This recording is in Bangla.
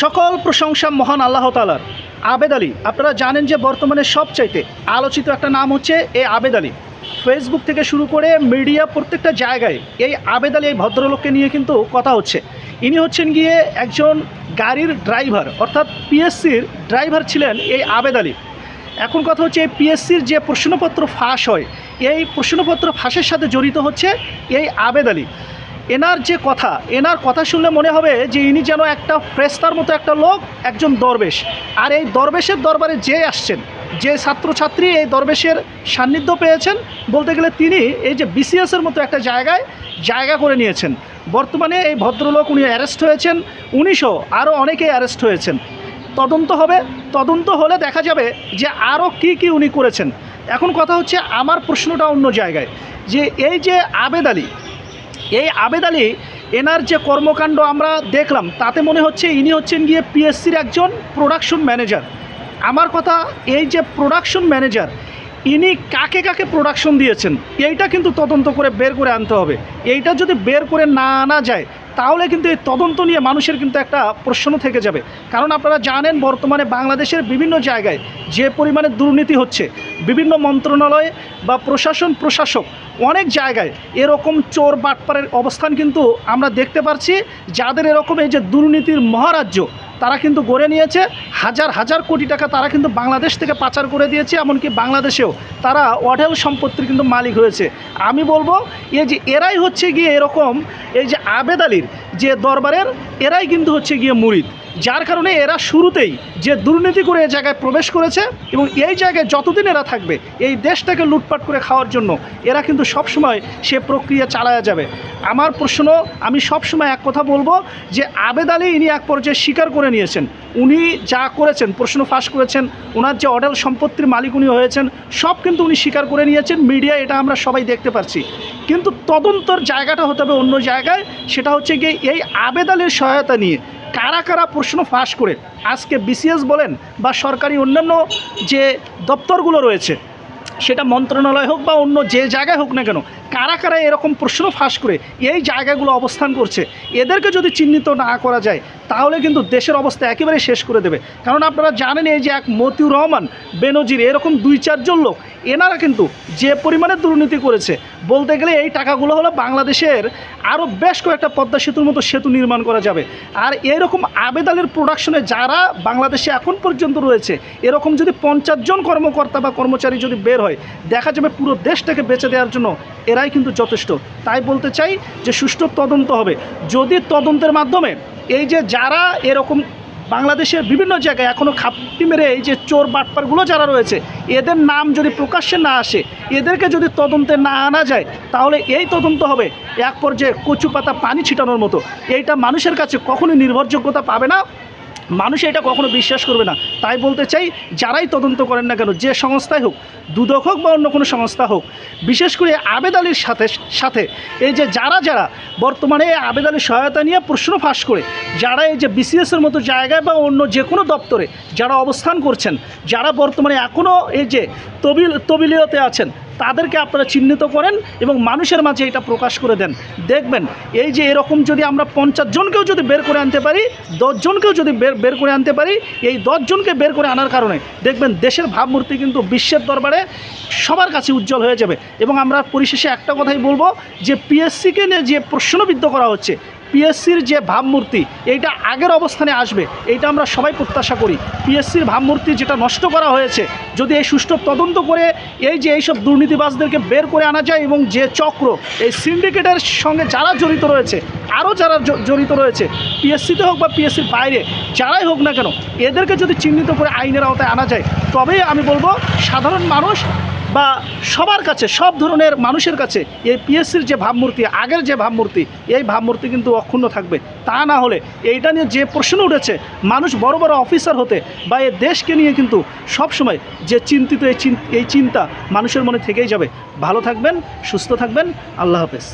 সকল প্রশংসা মহান আল্লাহ তাআলার। আবেদ আলী, আপনারা জানেন যে বর্তমানে সবচাইতে আলোচিত একটা নাম হচ্ছে এই আবেদ আলী। ফেসবুক থেকে শুরু করে মিডিয়া প্রত্যেকটা জায়গায় এই আবেদ আলী, এই ভদ্রলোককে নিয়ে কিন্তু কথা হচ্ছে। ইনি হচ্ছেন গিয়ে একজন গাড়ির ড্রাইভার, অর্থাৎ পিএসসির ড্রাইভার ছিলেন এই আবেদ আলী। এখন কথা হচ্ছে এই পিএসসির যে প্রশ্নপত্র ফাঁস হয়, এই প্রশ্নপত্র ফাঁসের সাথে জড়িত হচ্ছে এই আবেদ আলী। এনার কথা শুনলে মনে হবে যে ইনি যেন একটা ফ্রেস্তার মতো একটা লোক, একজন দরবেশ। আর এই দরবেশের দরবারে যে আসছেন, যে ছাত্রছাত্রী এই দরবেশের সান্নিধ্য পেয়েছেন, বলতে গেলে তিনি এই যে বিসিএসের মতো একটা জায়গা করে নিয়েছেন। বর্তমানে এই ভদ্রলোক উনি অ্যারেস্ট হয়েছেন, 1900 আরও অনেকেই অ্যারেস্ট হয়েছেন। তদন্ত হবে, তদন্ত হলে দেখা যাবে যে আরও কি উনি করেছেন। এখন কথা হচ্ছে আমার প্রশ্নটা অন্য জায়গায়, যে এই যে আবেদ আলী, এই আবেদ আলী এনার যে কর্মকাণ্ড আমরা দেখলাম, তাতে মনে হচ্ছে ইনি হচ্ছেন গিয়ে পিএসসির একজন প্রোডাকশন ম্যানেজার। আমার কথা, এই যে প্রোডাকশন ম্যানেজার, ইনি কাকে প্রোডাকশন দিয়েছেন এইটা কিন্তু তদন্ত করে বের করে আনতে হবে। এইটা যদি বের করে না আনা যায়, তাহলে কিন্তু এই তদন্ত নিয়ে মানুষের কিন্তু একটা প্রশ্ন থেকে যাবে। কারণ আপনারা জানেন বর্তমানে বাংলাদেশের বিভিন্ন জায়গায় যে পরিমাণে দুর্নীতি হচ্ছে, বিভিন্ন মন্ত্রণালয়ে বা প্রশাসক অনেক জায়গায় এরকম চোর বাটপারের অবস্থান কিন্তু আমরা দেখতে পাচ্ছি। যাদের এরকম এই যে দুর্নীতির মহারাজ্য, তারা কিন্তু গড়ে নিয়েছে, হাজার কোটি টাকা তারা কিন্তু বাংলাদেশ থেকে পাচার করে দিয়েছে। এমনকি বাংলাদেশেও তারা অঢেল সম্পত্তির কিন্তু মালিক হয়েছে। আমি বলবো এই যে এরাই হচ্ছে গিয়ে এরকম, এই যে আবেদ আলীর যে দরবারের, এরাই কিন্তু হচ্ছে গিয়ে মুরিদ। যার কারণে এরা শুরুতেই যে দুর্নীতি করে এই জায়গায় প্রবেশ করেছে, এবং এই জায়গায় যতদিন এরা থাকবে এই দেশটাকে লুটপাট করে খাওয়ার জন্য এরা কিন্তু সবসময় সে প্রক্রিয়া চালায়া যাবে। আমার প্রশ্ন, আমি সবসময় এক কথা বলবো যে আবেদ আলী ইনি এক পর্যায়ে স্বীকার করে নিয়েছেন, উনি যা করেছেন, প্রশ্ন ফাঁস করেছেন, ওনার যে অঢেল সম্পত্তির মালিক উনি হয়েছেন, সব কিন্তু উনি স্বীকার করে নিয়েছেন। মিডিয়া এটা আমরা সবাই দেখতে পাচ্ছি। কিন্তু তদন্তর জায়গাটা হতে হবে অন্য জায়গায়। সেটা হচ্ছে গিয়ে এই আবেদ আলীর সহায়তা নিয়ে কারা প্রশ্ন ফাঁস করে আজকে বিসিএস বলেন বা সরকারি অন্যান্য যে দপ্তরগুলো রয়েছে, সেটা মন্ত্রণালয় হোক বা অন্য যে জায়গায় হোক না কেন, কারা এরকম প্রশ্ন ফাঁস করে এই জায়গাগুলো অবস্থান করছে, এদেরকে যদি চিহ্নিত না করা যায়, তাহলে কিন্তু দেশের অবস্থা একেবারে শেষ করে দেবে। কারণ আপনারা জানেন এই যে এক মতিউর রহমান বেনজির, এরকম 2-4 জন লোক, এনারা কিন্তু যে পরিমাণে দুর্নীতি করেছে, বলতে গেলে এই টাকাগুলো হলো বাংলাদেশের আরও বেশ কয়েকটা পদ্মা সেতুর মতো সেতু নির্মাণ করা যাবে। আর এরকম আবেদ আলীর প্রোডাকশনে যারা বাংলাদেশে এখন পর্যন্ত রয়েছে, এরকম যদি 50 জন কর্মকর্তা বা কর্মচারী যদি বের হয়, দেখা যাবে পুরো দেশটাকে বেঁচে দেওয়ার জন্য এরাই কিন্তু যথেষ্ট। তাই বলতে চাই যে সুষ্ঠু তদন্ত হবে। যদি তদন্তের মাধ্যমে এই যে যারা এরকম বাংলাদেশের বিভিন্ন জায়গায় এখনও খাপটি মেরে এই যে চোর বাটপারগুলো যারা রয়েছে, এদের নাম যদি প্রকাশ্যে না আসে, এদেরকে যদি তদন্তে না আনা যায়, তাহলে এই তদন্ত হবে এক পর্যায়ে কচু পাতা পানি ছিটানোর মতো। এইটা মানুষের কাছে কখনোই নির্ভরযোগ্যতা পাবে না, মানুষ এটা কখনো বিশ্বাস করবে না। তাই বলতে চাই, যারাই তদন্ত করেন না কেন, যে সংস্থাই হোক, দুদক হোক বা অন্য কোনো সংস্থা হোক, বিশেষ করে আবেদ আলীর সাথে এই যে যারা বর্তমানে আবেদ আলীর সহায়তা নিয়ে প্রশ্ন ফাঁস করে, যারা এই যে বিসিএসের মতো জায়গায় বা অন্য যে কোনো দপ্তরে যারা অবস্থান করছেন, যারা বর্তমানে এখনও এই যে তবিলিয়তে আছেন, তাদেরকে আপনারা চিহ্নিত করেন এবং মানুষের মাঝে এটা প্রকাশ করে দেন। দেখবেন এই যে এরকম যদি আমরা 50 জনকেও যদি বের করে আনতে পারি, 10 জনকেও যদি বের করে আনতে পারি, এই 10 জনকে বের করে আনার কারণে দেখবেন দেশের ভাবমূর্তি কিন্তু বিশ্বের দরবারে সবার কাছে উজ্জ্বল হয়ে যাবে। এবং আমরা পরিশেষে একটা কথাই বলবো যে পিএসসিকে নিয়ে যে প্রশ্নবিদ্ধ করা হচ্ছে, পিএসসির যে ভাবমূর্তি, এইটা আগের অবস্থানে আসবে, এইটা আমরা সবাই প্রত্যাশা করি। পিএসসির ভাবমূর্তি যেটা নষ্ট করা হয়েছে, যদি এই সুষ্ঠু তদন্ত করে এই যে এইসব দুর্নীতিবাজদেরকে বের করে আনা যায়, এবং যে চক্র এই সিন্ডিকেটের সঙ্গে যারা জড়িত রয়েছে, আরও যারা জড়িত রয়েছে, পিএসসিতে হোক বা পিএসসির বাইরে যারাই হোক না কেন, এদেরকে যদি চিহ্নিত করে আইনের আওতায় আনা যায়, তবেই আমি বলবো সাধারণ মানুষ বা সবার কাছে, সব ধরনের মানুষের কাছে এই পিএসসির যে ভাবমূর্তি, আগের যে ভাবমূর্তি, এই ভাবমূর্তি কিন্তু অক্ষুণ্ণ থাকবে। তা না হলে এইটা নিয়ে যে প্রশ্ন উঠেছে, মানুষ বড় অফিসার হতে বা এই দেশকে নিয়ে কিন্তু সবসময় যে চিন্তিত, এই চিন্তা মানুষের মনে থেকেই যাবে। ভালো থাকবেন, সুস্থ থাকবেন, আল্লাহ হাফেজ।